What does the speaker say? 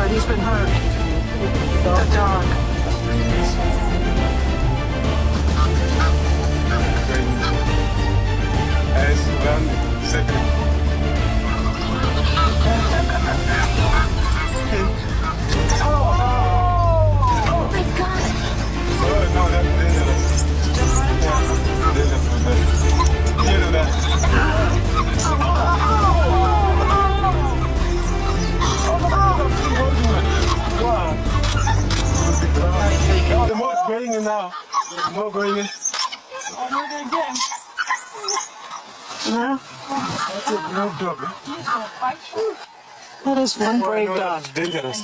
but he's been hurt. The dog. As one second. Oh my god. Oh, no, that's dangerous. Yeah, dangerous. You know that. Wow. Oh, the more going in now. The more going in. No? That's a brave dog. That is one brave dog. Dangerous.